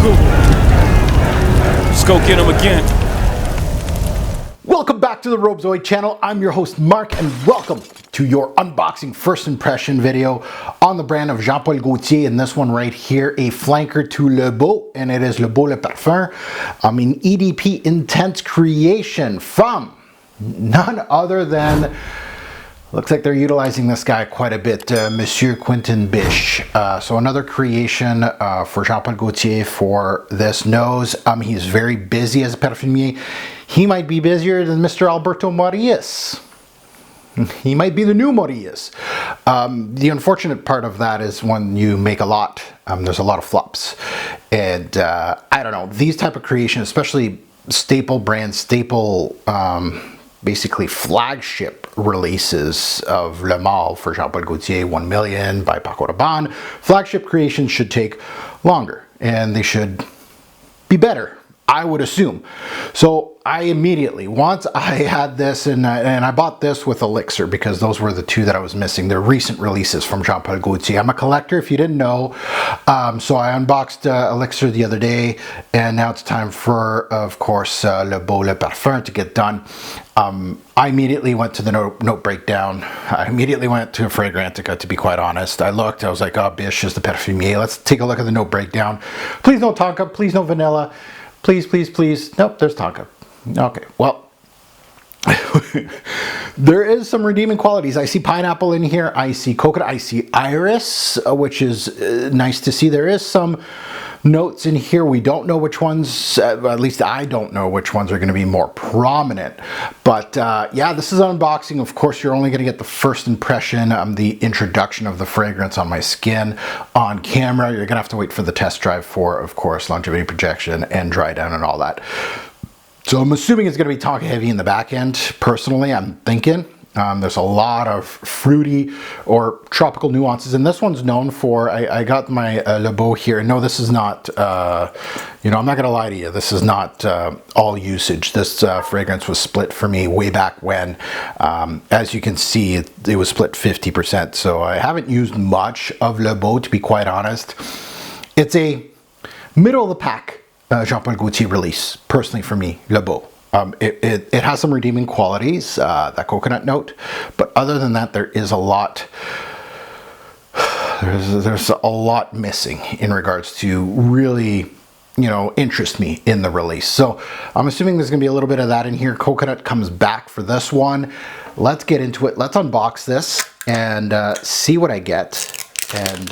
Google. Let's go get him again. Welcome back to the Robezoid channel. I'm your host Mark, and welcome to your unboxing first impression video on the brand of Jean-Paul Gaultier. And this one right here, a flanker to Le Beau, and it is Le Beau Le Parfum. An EDP Intense creation from none other than, looks like they're utilizing this guy quite a bit, Monsieur Quentin Biche. So another creation for Jean-Paul Gaultier for this nose. He's very busy as a perfumier. He might be busier than Mr. Alberto Morillas. He might be the new Morillas. The unfortunate part of that is when you make a lot, there's a lot of flops. And I don't know, these type of creations, especially staple brands, basically flagship releases of Le Male for Jean-Paul Gaultier, 1 Million by Paco Rabanne, flagship creations should take longer and they should be better, I would assume. So I immediately, once I had this, and I bought this with Elixir because those were the two that I was missing. They're recent releases from Jean-Paul Gaultier. I'm a collector, if you didn't know. So I unboxed Elixir the other day, and now it's time for, of course, Le Beau Le Parfum to get done. I immediately went to the note breakdown. I immediately went to Fragrantica, to be quite honest. I looked, I was like, oh, Biche is the perfumier. Let's take a look at the note breakdown. Please no tonka, please no vanilla. Please, please, please. Nope, there's tonka. Okay, well, there is some redeeming qualities. I see pineapple in here. I see coconut. I see iris, which is nice to see. There is some notes in here. We don't know which ones, at least I don't know which ones are going to be more prominent. But yeah, this is an unboxing. Of course, you're only going to get the first impression, the introduction of the fragrance on my skin on camera. You're going to have to wait for the test drive for, of course, longevity projection and dry down and all that. So I'm assuming it's going to be tonka heavy in the back end. Personally, I'm thinking. There's a lot of fruity or tropical nuances, and this one's known for, I got my Le Beau here. No, this is not, you know, I'm not gonna lie to you, this is not all usage. This fragrance was split for me way back when. As you can see, it was split 50%, so I haven't used much of Le Beau, to be quite honest. It's a middle of the pack Jean-Paul Gaultier release, personally for me, Le Beau. It has some redeeming qualities, that coconut note, but other than that, there is a lot, there's a lot missing in regards to really, you know, interest me in the release. So I'm assuming there's gonna be a little bit of that in here. Coconut comes back for this one. Let's get into it. Let's unbox this and see what I get. And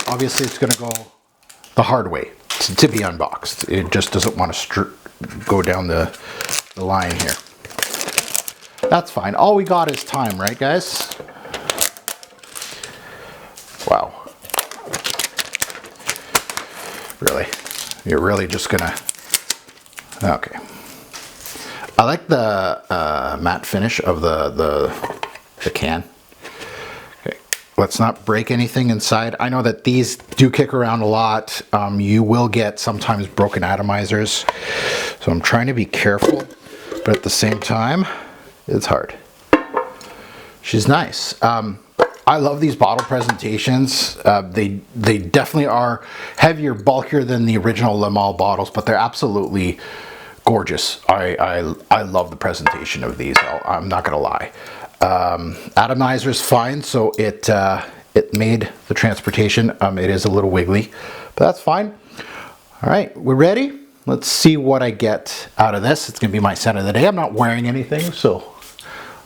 obviously it's gonna go the hard way to be unboxed. It just doesn't want to go down the line here. That's fine. All we got is time, right, guys? Wow. Really? You're really just gonna... Okay. I like the matte finish of the can. Okay. Let's not break anything inside. I know that these do kick around a lot. You will get sometimes broken atomizers. So I'm trying to be careful, but at the same time, it's hard. She's nice. I love these bottle presentations. They definitely are heavier, bulkier than the original Le Male bottles, but they're absolutely gorgeous. I love the presentation of these. I'm not gonna lie. Atomizer's fine, so it made the transportation. It is a little wiggly, but that's fine. All right, we're ready. Let's see what I get out of this. It's gonna be my scent of the day. I'm not wearing anything, so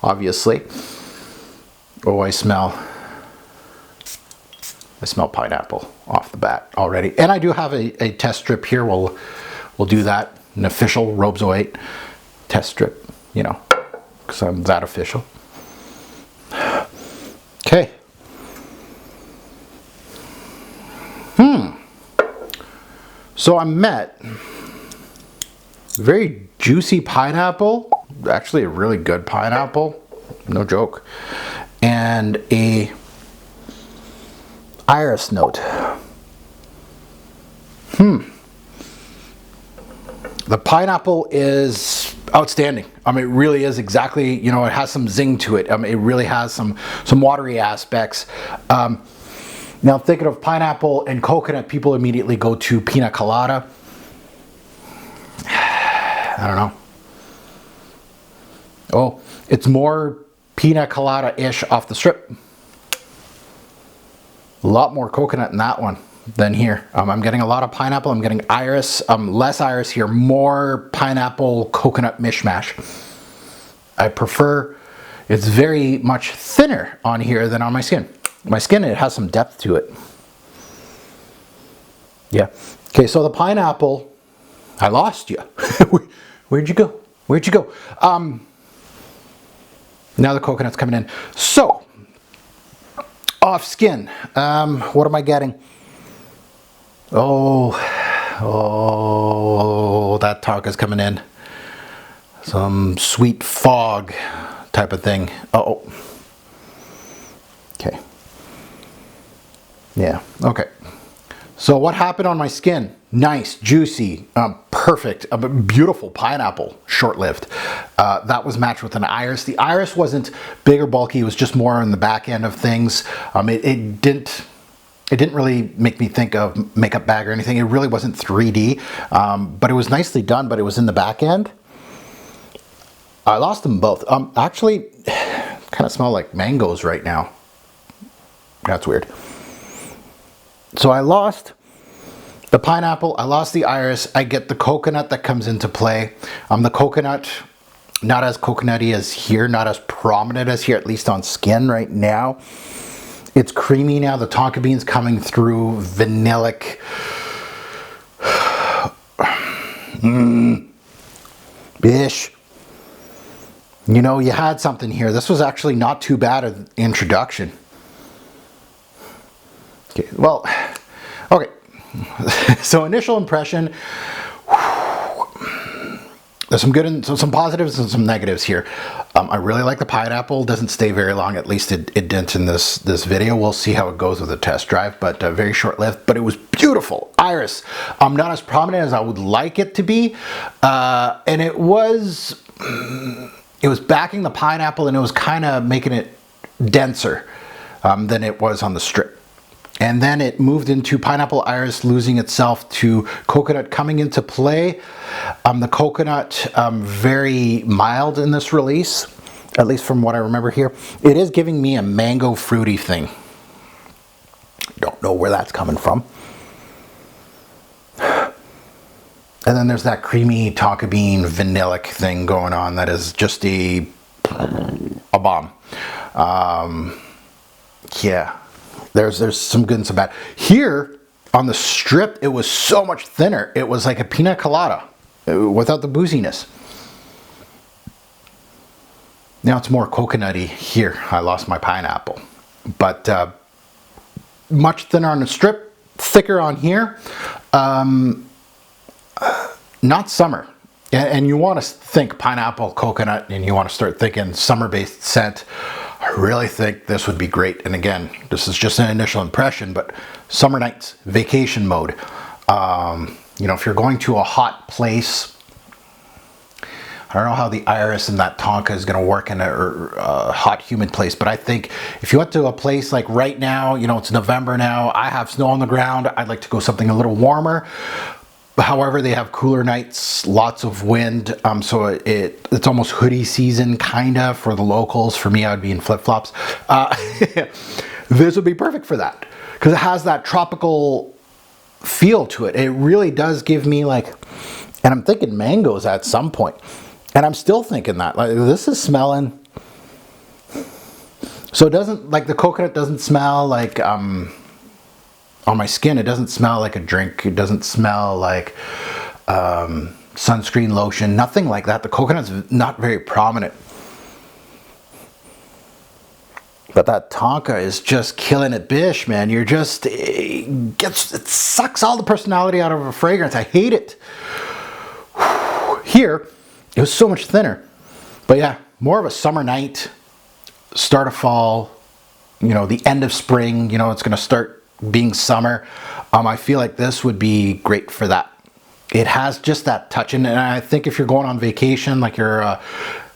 obviously. Oh, I smell pineapple off the bat already. And I do have a test strip here. We'll do that, an official Robezoid test strip, you know, because I'm that official. Okay. So I met very juicy pineapple, actually a really good pineapple, no joke, and a iris note. The pineapple is outstanding. I mean, it really is exactly, you know, it has some zing to it. It really has some watery aspects. Now, thinking of pineapple and coconut, people immediately go to pina colada. I don't know. Oh, it's more pina colada-ish off the strip. A lot more coconut in that one than here. I'm getting a lot of pineapple. I'm getting iris, less iris here, more pineapple coconut mishmash. I prefer, it's very much thinner on here than on my skin. My skin, it has some depth to it. Yeah. Okay, so the pineapple, I lost you. Where'd you go? Where'd you go? Now the coconut's coming in. So, off skin. What am I getting? Oh, that tonka's coming in. Some sweet fog type of thing. Uh-oh. Okay. Yeah, okay. So what happened on my skin? Nice, juicy, perfect, a beautiful pineapple, short-lived. That was matched with an iris. The iris wasn't big or bulky, it was just more on the back end of things. It didn't really make me think of makeup bag or anything. It really wasn't 3D, but it was nicely done, but it was in the back end. I lost them both. Actually, kind of smell like mangoes right now. That's weird. So I lost the pineapple, I lost the iris, I get the coconut that comes into play. The coconut, not as coconutty as here, not as prominent as here, at least on skin right now. It's creamy now, the tonka bean's coming through, vanillic. Bish. You know, you had something here. This was actually not too bad an introduction. Okay, well, okay. So initial impression, there's some good and some positives and some negatives here. I really like the pineapple. Doesn't stay very long. At least it didn't in this video. We'll see how it goes with the test drive, but very short-lived. But it was beautiful. Iris, not as prominent as I would like it to be, and it was backing the pineapple, and it was kind of making it denser than it was on the strip. And then it moved into pineapple iris, losing itself to coconut coming into play. The coconut, very mild in this release, at least from what I remember here. It is giving me a mango fruity thing. Don't know where that's coming from. And then there's that creamy tonka bean vanillic thing going on that is just a bomb. Yeah. There's some good and some bad. Here, on the strip, it was so much thinner. It was like a pina colada without the booziness. Now it's more coconutty here. I lost my pineapple. But much thinner on the strip, thicker on here. Not summer. And you want to think pineapple, coconut, and you want to start thinking summer-based scent. I really think this would be great. And again, this is just an initial impression, but summer nights, vacation mode. You know, if you're going to a hot place, I don't know how the iris and that tonka is going to work in a hot, humid place, but I think if you went to a place like right now, you know, it's November now, I have snow on the ground, I'd like to go something a little warmer. However, they have cooler nights, lots of wind, so it's almost hoodie season, kind of, for the locals. For me, I would be in flip-flops. This would be perfect for that, because it has that tropical feel to it. It really does give me, like, and I'm thinking mangoes at some point, and I'm still thinking that. Like, this is smelling, so it doesn't, like, the coconut doesn't smell like, on my skin, it doesn't smell like a drink. It doesn't smell like sunscreen lotion, nothing like that. The coconut's not very prominent. But that tonka is just killing it, bish, man. You're just, it sucks all the personality out of a fragrance. I hate it. Here, it was so much thinner. But yeah, more of a summer night, start of fall, you know, the end of spring, you know, it's gonna start being summer. I feel like this would be great for that. It has just that touch, and I think if you're going on vacation, like you're in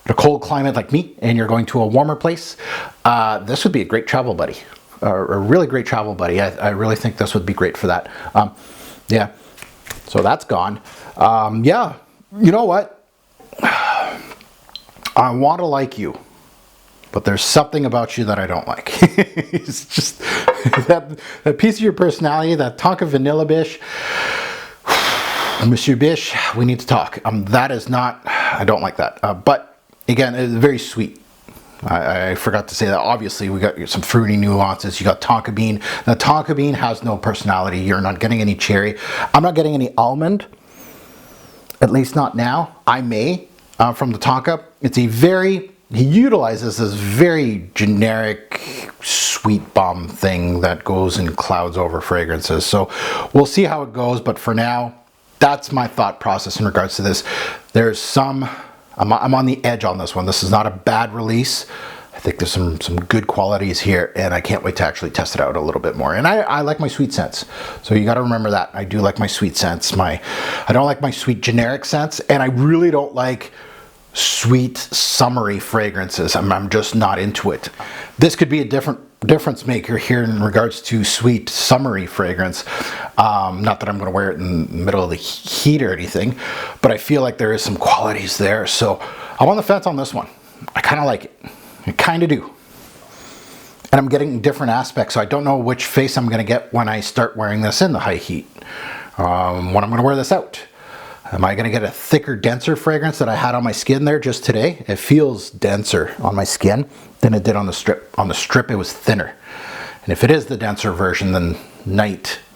a cold climate like me, and you're going to a warmer place, this would be a great travel buddy, a really great travel buddy. I really think this would be great for that. Yeah, so that's gone. Yeah, you know what? I want to like you, but there's something about you that I don't like. It's just that piece of your personality, that tonka vanilla bish. Monsieur Bish, we need to talk. That is not, I don't like that. But again, it's very sweet. I forgot to say that. Obviously, we got some fruity nuances. You got tonka bean. The tonka bean has no personality. You're not getting any cherry. I'm not getting any almond, at least not now. I may from the tonka. It's a very, he utilizes this very generic sweet bomb thing that goes in clouds over fragrances. So we'll see how it goes. But for now, that's my thought process in regards to this. There's some, I'm on the edge on this one. This is not a bad release. I think there's some good qualities here, and I can't wait to actually test it out a little bit more. And I like my sweet scents. So you got to remember that. I do like my sweet scents. I don't like my sweet generic scents, and I really don't like sweet summery fragrances. I'm just not into it. This could be a difference maker here in regards to sweet summery fragrance. Not that I'm going to wear it in the middle of the heat or anything, but I feel like there is some qualities there. So I'm on the fence on this one. I kind of like it. I kind of do. And I'm getting different aspects, so I don't know which face I'm going to get when I start wearing this in the high heat. When I'm going to wear this out. Am I going to get a thicker, denser fragrance that I had on my skin there just today? It feels denser on my skin than it did on the strip. On the strip, it was thinner. And if it is the denser version, then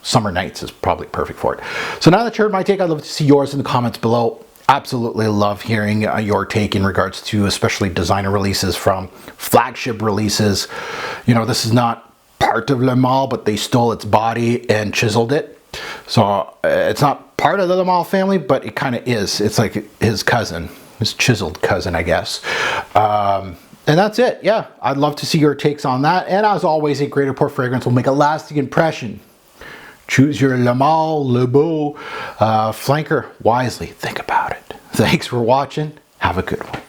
Summer Nights is probably perfect for it. So now that you heard my take, I'd love to see yours in the comments below. Absolutely love hearing your take in regards to especially designer releases from flagship releases. You know, this is not part of Le Male, but they stole its body and chiseled it. So it's not part of the Le Male family, but it kind of is. It's like his cousin, his chiseled cousin, I guess. And that's it. Yeah, I'd love to see your takes on that. And as always, a great pour fragrance will make a lasting impression. Choose your Le Male, Le Beau flanker wisely. Think about it. Thanks for watching. Have a good one.